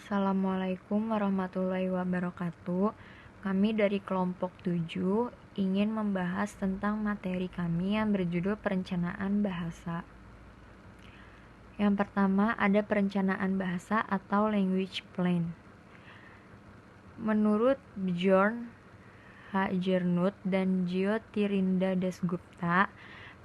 Assalamualaikum warahmatullahi wabarakatuh. Kami dari kelompok 7 ingin membahas tentang materi kami yang berjudul perencanaan bahasa. Yang pertama ada perencanaan bahasa atau language plan. Menurut Bjorn H. Gernot dan Jyotirinda Dasgupta,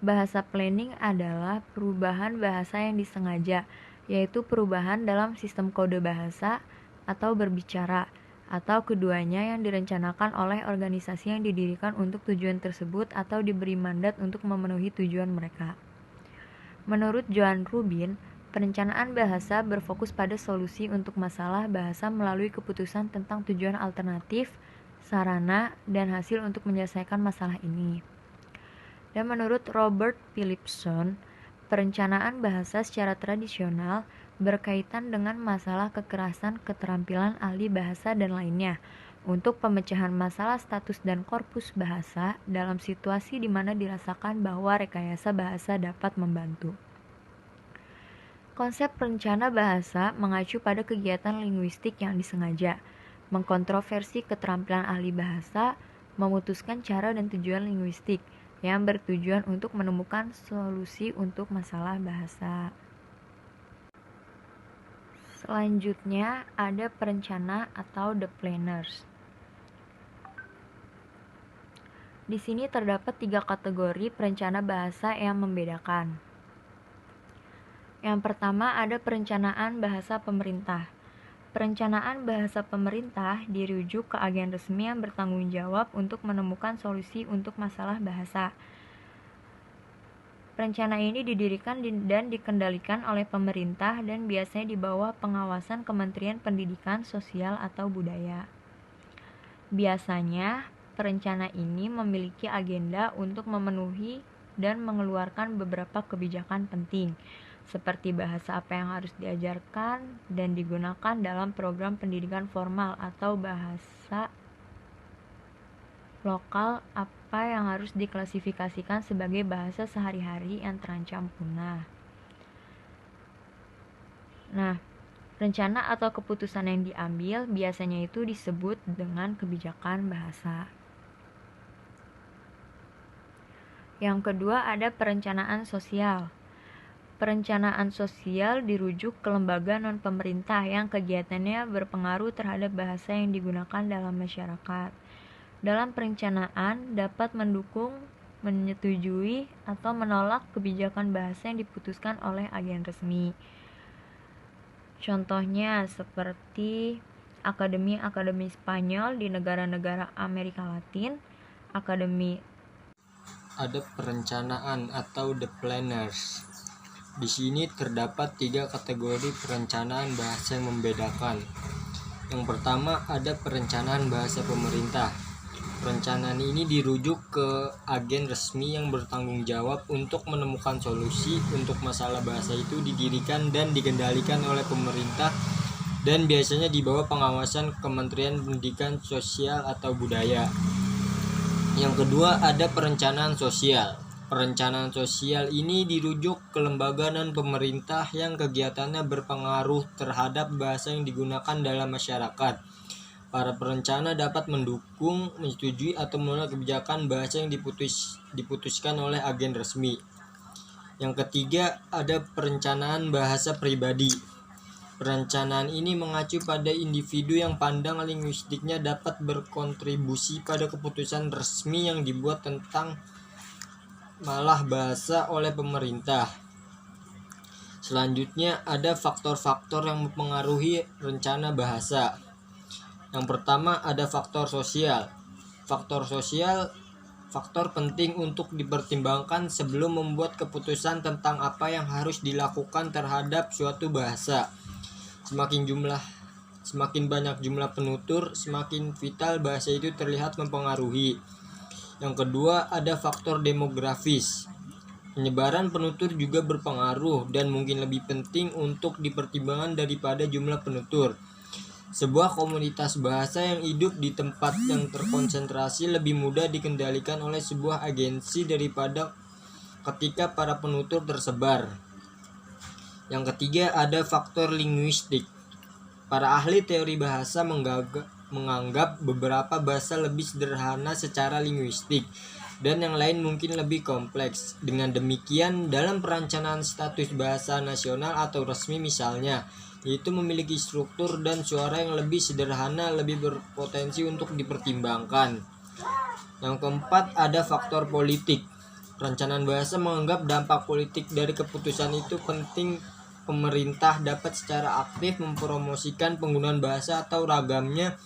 bahasa planning adalah perubahan bahasa yang disengaja, yaitu perubahan dalam sistem kode bahasa atau berbicara, atau keduanya yang direncanakan oleh organisasi yang didirikan untuk tujuan tersebut atau diberi mandat untuk memenuhi tujuan mereka. Menurut Joan Rubin, perencanaan bahasa berfokus pada solusi untuk masalah bahasa melalui keputusan tentang tujuan alternatif, sarana, dan hasil untuk menyelesaikan masalah ini. Dan menurut Robert Philipson, perencanaan bahasa secara tradisional berkaitan dengan masalah kekerasan keterampilan ahli bahasa dan lainnya untuk pemecahan masalah status dan korpus bahasa dalam situasi di mana dirasakan bahwa rekayasa bahasa dapat membantu. Konsep perencana bahasa mengacu pada kegiatan linguistik yang disengaja, mengkontroversi keterampilan ahli bahasa, memutuskan cara dan tujuan linguistik yang bertujuan untuk menemukan solusi untuk masalah bahasa. Selanjutnya ada perencana atau the planners. Di sini terdapat 3 kategori perencana bahasa yang membedakan. Yang pertama ada perencanaan bahasa pemerintah. Perencanaan bahasa pemerintah dirujuk ke agen resmi yang bertanggung jawab untuk menemukan solusi untuk masalah bahasa. Perencana ini didirikan dan dikendalikan oleh pemerintah dan biasanya di bawah pengawasan Kementerian Pendidikan, Sosial, atau Budaya. Biasanya, perencana ini memiliki agenda untuk memenuhi dan mengeluarkan beberapa kebijakan penting, seperti bahasa apa yang harus diajarkan dan digunakan dalam program pendidikan formal atau bahasa lokal apa yang harus diklasifikasikan sebagai bahasa sehari-hari yang terancam punah. Nah, rencana atau keputusan yang diambil biasanya itu disebut dengan kebijakan bahasa. Yang kedua ada perencanaan sosial. Perencanaan sosial dirujuk ke lembaga non-pemerintah yang kegiatannya berpengaruh terhadap bahasa yang digunakan dalam masyarakat. Dalam perencanaan dapat mendukung, menyetujui, atau menolak kebijakan bahasa yang diputuskan oleh agen resmi. Contohnya seperti akademi-akademi Spanyol di negara-negara Amerika Latin, akademi. Ada perencanaan atau the planners. Di sini terdapat 3 kategori perencanaan bahasa yang membedakan. Yang pertama ada perencanaan bahasa pemerintah. Perencanaan ini dirujuk ke agen resmi yang bertanggung jawab untuk menemukan solusi untuk masalah bahasa itu didirikan dan dikendalikan oleh pemerintah dan biasanya di bawah pengawasan Kementerian Pendidikan, Sosial, atau Budaya. Yang kedua ada perencanaan sosial. Perencanaan sosial ini dirujuk ke lembaga non-pemerintah yang kegiatannya berpengaruh terhadap bahasa yang digunakan dalam masyarakat. Para perencana dapat mendukung, menyetujui, atau menolak kebijakan bahasa yang diputuskan oleh agen resmi. Yang ketiga ada perencanaan bahasa pribadi. Perencanaan ini mengacu pada individu yang pandang linguistiknya dapat berkontribusi pada keputusan resmi yang dibuat tentang malah bahasa oleh pemerintah. Selanjutnya ada faktor-faktor yang mempengaruhi rencana bahasa. Yang pertama ada faktor sosial. Faktor penting untuk dipertimbangkan sebelum membuat keputusan tentang apa yang harus dilakukan terhadap suatu bahasa. Semakin banyak jumlah penutur, semakin vital bahasa itu terlihat mempengaruhi. Yang kedua ada faktor demografis. Penyebaran penutur juga berpengaruh dan mungkin lebih penting untuk dipertimbangkan daripada jumlah penutur. Sebuah komunitas bahasa yang hidup di tempat yang terkonsentrasi lebih mudah dikendalikan oleh sebuah agensi daripada ketika para penutur tersebar. Yang ketiga ada faktor linguistik. Para ahli teori bahasa menganggap beberapa bahasa lebih sederhana secara linguistik dan yang lain mungkin lebih kompleks. Dengan demikian, dalam perencanaan status bahasa nasional atau resmi misalnya, yaitu memiliki struktur dan suara yang lebih sederhana, lebih berpotensi untuk dipertimbangkan. Yang keempat, ada faktor politik. Perencanaan bahasa menganggap dampak politik dari keputusan itu penting. Pemerintah dapat secara aktif mempromosikan penggunaan bahasa atau ragamnya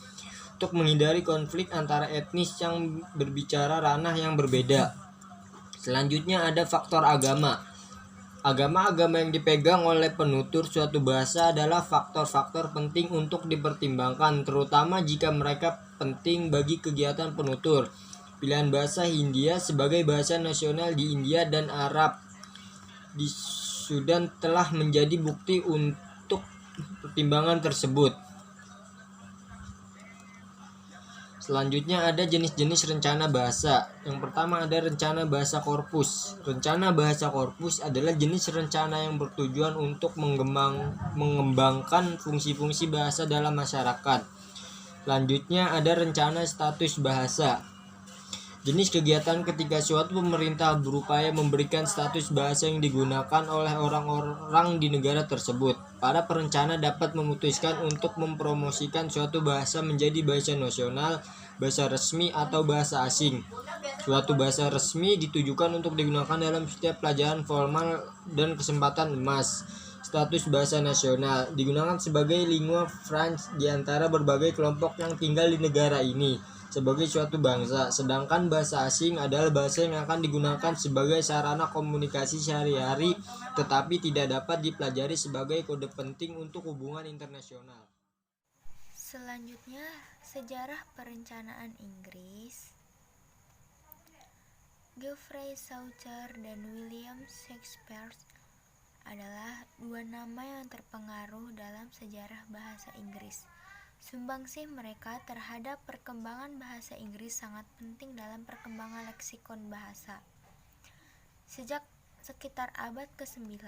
untuk menghindari konflik antara etnis yang berbicara ranah yang berbeda. Selanjutnya ada faktor agama. Agama-agama yang dipegang oleh penutur suatu bahasa adalah faktor-faktor penting untuk dipertimbangkan, terutama jika mereka penting bagi kegiatan penutur. Pilihan bahasa Hindia sebagai bahasa nasional di India dan Arab di Sudan telah menjadi bukti untuk pertimbangan tersebut. Selanjutnya ada jenis-jenis rencana bahasa. Yang pertama ada rencana bahasa korpus. Rencana bahasa korpus adalah jenis rencana yang bertujuan untuk mengembangkan fungsi-fungsi bahasa dalam masyarakat. Selanjutnya ada rencana status bahasa. Jenis kegiatan ketika suatu pemerintah berupaya memberikan status bahasa yang digunakan oleh orang-orang di negara tersebut. Para perencana dapat memutuskan untuk mempromosikan suatu bahasa menjadi bahasa nasional, bahasa resmi, atau bahasa asing. Suatu bahasa resmi ditujukan untuk digunakan dalam setiap pelajaran formal dan kesempatan emas. Status bahasa nasional digunakan sebagai lingua franca di antara berbagai kelompok yang tinggal di negara ini sebagai suatu bangsa, sedangkan bahasa asing adalah bahasa yang akan digunakan sebagai sarana komunikasi sehari-hari tetapi tidak dapat dipelajari sebagai kode penting untuk hubungan internasional. Selanjutnya, sejarah perencanaan Inggris. Geoffrey Chaucer dan William Shakespeare adalah dua nama yang terpengaruh dalam sejarah bahasa Inggris. Sumbangsih mereka terhadap perkembangan bahasa Inggris sangat penting dalam perkembangan leksikon bahasa. Sejak sekitar abad ke-9,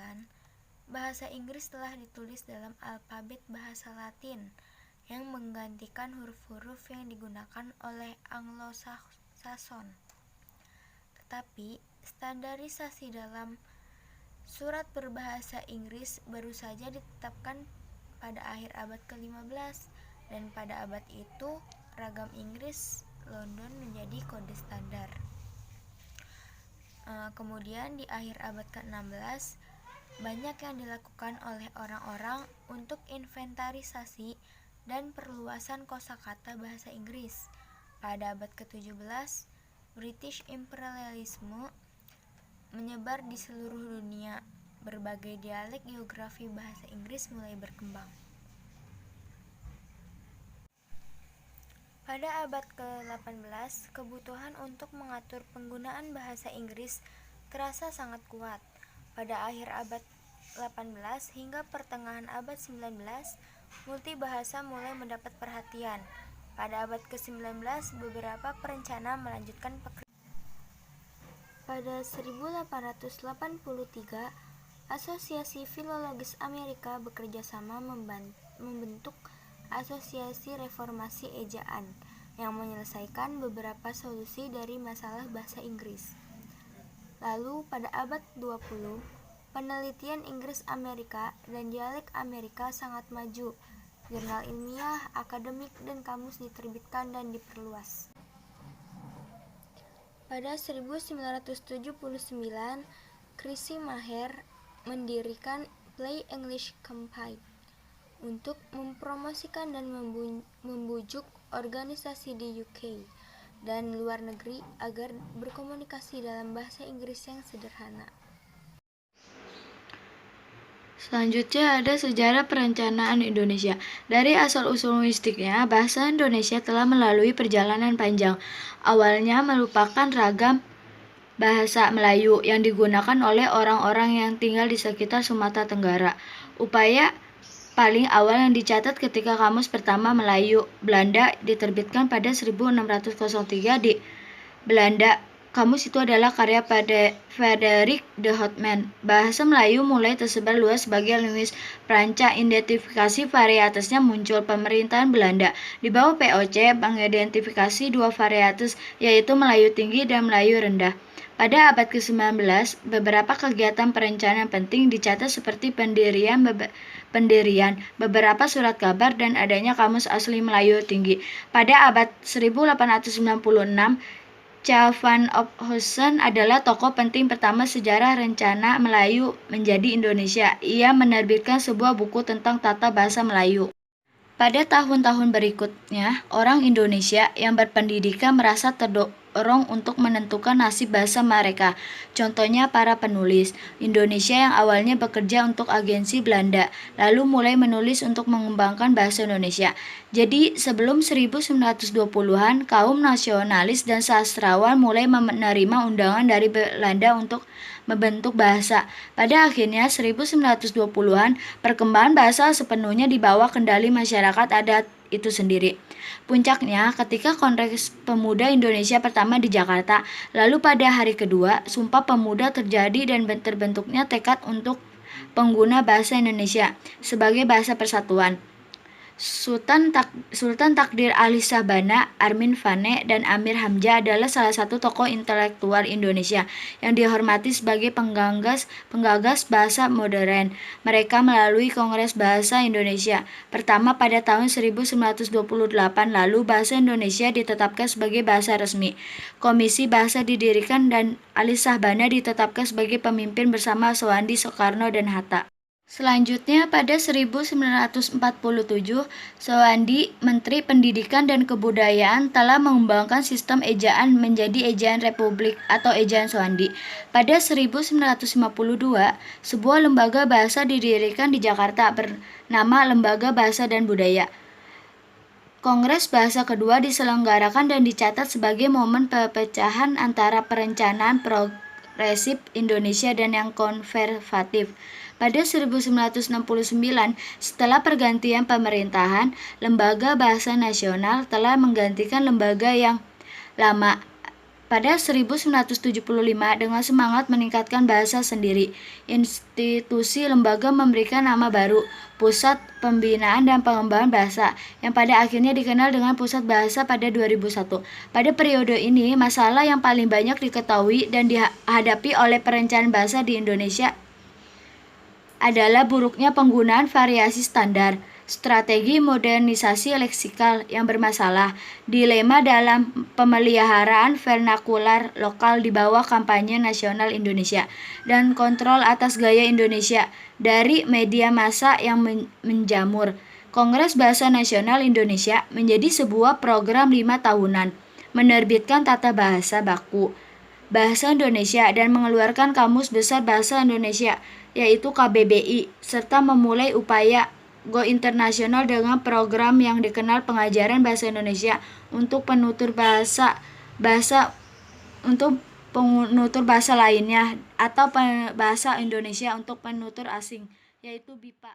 bahasa Inggris telah ditulis dalam alfabet bahasa Latin yang menggantikan huruf-huruf yang digunakan oleh Anglo-Saxon. Tetapi, standarisasi dalam surat berbahasa Inggris baru saja ditetapkan pada akhir abad ke-15. Dan pada abad itu, ragam Inggris London menjadi kode standar. Kemudian di akhir abad ke-16, banyak yang dilakukan oleh orang-orang untuk inventarisasi dan perluasan kosakata bahasa Inggris. Pada abad ke-17, British Imperialisme menyebar di seluruh dunia. Berbagai dialek geografi bahasa Inggris mulai berkembang. Pada abad ke-18, kebutuhan untuk mengatur penggunaan bahasa Inggris terasa sangat kuat. Pada akhir abad 18 hingga pertengahan abad 19, multibahasa mulai mendapat perhatian. Pada abad ke-19, beberapa perencana melanjutkan pekerjaan. Pada 1883, Asosiasi Filologis Amerika bekerja sama membentuk Asosiasi Reformasi Ejaan yang menyelesaikan beberapa solusi dari masalah bahasa Inggris. Lalu pada abad 20, penelitian Inggris Amerika dan dialek Amerika sangat maju. Jurnal ilmiah, akademik, dan kamus diterbitkan dan diperluas. Pada 1979, Chrissy Maher mendirikan Play English Campaign untuk mempromosikan dan membujuk organisasi di UK dan luar negeri agar berkomunikasi dalam bahasa Inggris yang sederhana. Selanjutnya ada sejarah perencanaan Indonesia. Dari asal-usul linguistiknya, bahasa Indonesia telah melalui perjalanan panjang. Awalnya merupakan ragam bahasa Melayu yang digunakan oleh orang-orang yang tinggal di sekitar Sumatera Tenggara. Upaya paling awal yang dicatat ketika kamus pertama Melayu Belanda diterbitkan pada 1603 di Belanda kamus itu adalah karya Frederick de Houtman. Bahasa Melayu mulai tersebar luas sebagai linguis perancah. Identifikasi varietasnya muncul pemerintahan Belanda. Di bawah POC mengidentifikasi dua varietas, yaitu Melayu tinggi dan Melayu rendah. Pada abad ke-19, beberapa kegiatan perencanaan penting dicatat seperti pendirian beberapa surat kabar dan adanya kamus asli Melayu tinggi. Pada abad 1896, Cha van Ophuijsen adalah tokoh penting pertama sejarah rencana Melayu menjadi Indonesia. Ia menerbitkan sebuah buku tentang tata bahasa Melayu. Pada tahun-tahun berikutnya, orang Indonesia yang berpendidikan merasa terdorong untuk menentukan nasib bahasa mereka. Contohnya para penulis Indonesia yang awalnya bekerja untuk agensi Belanda, lalu mulai menulis untuk mengembangkan bahasa Indonesia. Jadi sebelum 1920-an, kaum nasionalis dan sastrawan mulai menerima undangan dari Belanda untuk membentuk bahasa. Pada akhirnya 1920-an, perkembangan bahasa sepenuhnya di bawah kendali masyarakat adat itu sendiri. Puncaknya ketika Kongres Pemuda Indonesia pertama di Jakarta, lalu pada hari kedua, Sumpah Pemuda terjadi dan terbentuknya tekad untuk pengguna bahasa Indonesia sebagai bahasa persatuan. Sultan Takdir Ali Syahbana, Armin Vane, dan Amir Hamzah adalah salah satu tokoh intelektual Indonesia yang dihormati sebagai penggagas bahasa modern. Mereka melalui Kongres Bahasa Indonesia pertama pada tahun 1928, lalu bahasa Indonesia ditetapkan sebagai bahasa resmi. Komisi Bahasa didirikan dan Ali Syahbana ditetapkan sebagai pemimpin bersama Soeharto, Soekarno, dan Hatta. Selanjutnya pada 1947, Soeharto, Menteri Pendidikan dan Kebudayaan, telah mengembangkan sistem ejaan menjadi ejaan Republik atau ejaan Soeharto. Pada 1952, sebuah lembaga bahasa didirikan di Jakarta bernama Lembaga Bahasa dan Budaya. Kongres Bahasa kedua diselenggarakan dan dicatat sebagai momen perpecahan antara perencanaan progresif Indonesia dan yang konservatif. Pada 1969, setelah pergantian pemerintahan, Lembaga Bahasa Nasional telah menggantikan lembaga yang lama. Pada 1975, dengan semangat meningkatkan bahasa sendiri, institusi lembaga memberikan nama baru, Pusat Pembinaan dan Pengembangan Bahasa, yang pada akhirnya dikenal dengan Pusat Bahasa pada 2001. Pada periode ini, masalah yang paling banyak diketahui dan dihadapi oleh perencanaan bahasa di Indonesia adalah buruknya penggunaan variasi standar, strategi modernisasi leksikal yang bermasalah, dilema dalam pemeliharaan vernakular lokal di bawah kampanye nasional Indonesia, dan kontrol atas gaya Indonesia dari media massa yang menjamur. Kongres Bahasa Nasional Indonesia menjadi sebuah program 5 tahunan, menerbitkan tata bahasa baku Bahasa Indonesia dan mengeluarkan Kamus Besar Bahasa Indonesia, yaitu KBBI, serta memulai upaya go internasional dengan program yang dikenal Pengajaran Bahasa Indonesia untuk penutur bahasa lainnya atau bahasa Indonesia untuk penutur asing, yaitu BIPA.